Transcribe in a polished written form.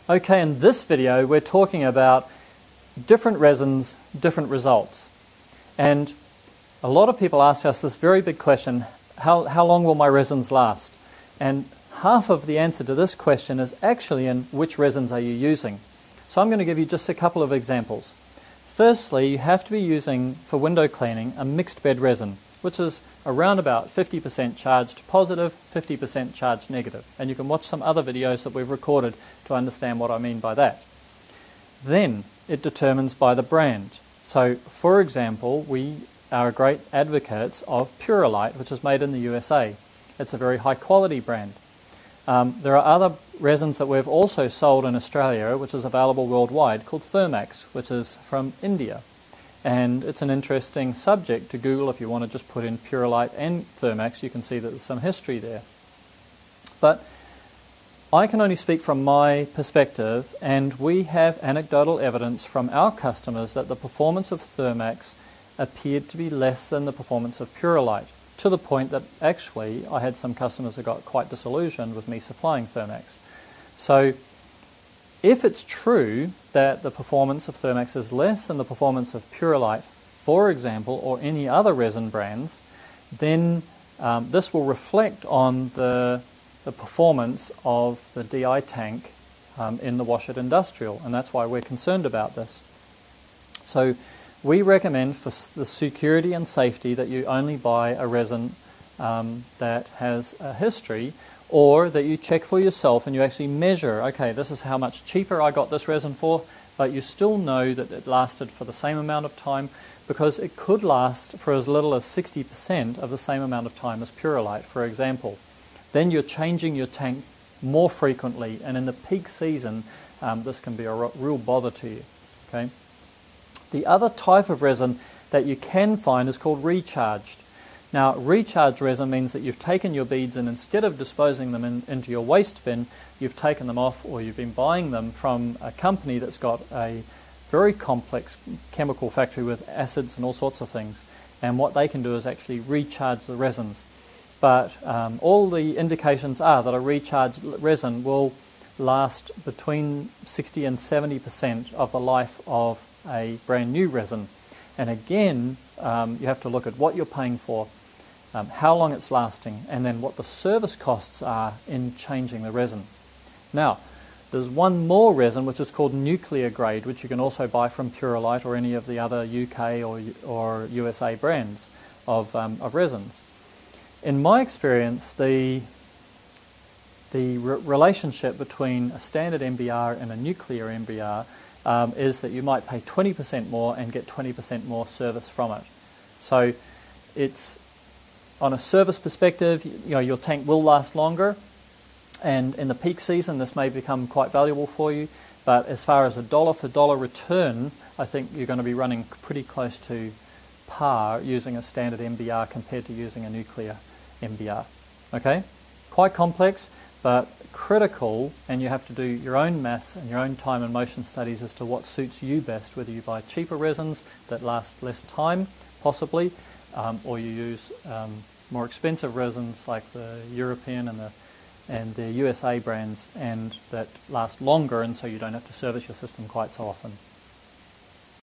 Okay, in this video we're talking about different resins, different results. And a lot of people ask us this very big question, how long will my resins last? And half of the answer to this question is actually in which resins are you using. So I'm going to give you just a couple of examples. Firstly, you have to be using, for window cleaning, a mixed bed resin, which is around about 50% charged positive, 50% charged negative. And you can watch some other videos that we've recorded to understand what I mean by that. Then it determines by the brand. So, for example, we are great advocates of Purolite, which is made in the USA. It's a very high quality brand. There are other resins that we've also sold in Australia, which is available worldwide, called Thermax, which is from India. And it's an interesting subject to Google. If you want to just put in Purolite and Thermax, you can see that there's some history there. But I can only speak from my perspective, and we have anecdotal evidence from our customers that the performance of Thermax appeared to be less than the performance of Purolite, to the point that actually I had some customers that got quite disillusioned with me supplying Thermax. So if it's true that the performance of Thermax is less than the performance of Purolite, for example, or any other resin brands, then this will reflect on the performance of the DI tank in the Washlet Industrial, and that's why we're concerned about this. So we recommend for the security and safety that you only buy a resin that has a history, or that you check for yourself and you actually measure, okay, this is how much cheaper I got this resin for, but you still know that it lasted for the same amount of time, because it could last for as little as 60% of the same amount of time as Purolite, for example. Then you're changing your tank more frequently, and in the peak season, this can be a real bother to you. Okay? The other type of resin that you can find is called recharged. Now, recharged resin means that you've taken your beads and instead of disposing them into your waste bin, you've taken them off, or you've been buying them from a company that's got a very complex chemical factory with acids and all sorts of things. And what they can do is actually recharge the resins. But all the indications are that a recharged resin will last between 60 and 70% of the life of a brand new resin. And again, you have to look at what you're paying for, how long it's lasting, and then what the service costs are in changing the resin. Now, there's one more resin which is called nuclear grade, which you can also buy from Purolite or any of the other UK or USA brands of resins. In my experience, the relationship between a standard MBR and a nuclear MBR is that you might pay 20% more and get 20% more service from it. So it's, on a service perspective, your tank will last longer, and in the peak season this may become quite valuable for you, but as far as a dollar for dollar return, I think you're going to be running pretty close to par using a standard MBR compared to using a nuclear MBR. Okay? Quite complex, but critical, and you have to do your own maths and your own time and motion studies as to what suits you best, whether you buy cheaper resins that last less time, possibly, or you use more expensive resins like the European and the USA brands, and that last longer, and so you don't have to service your system quite so often.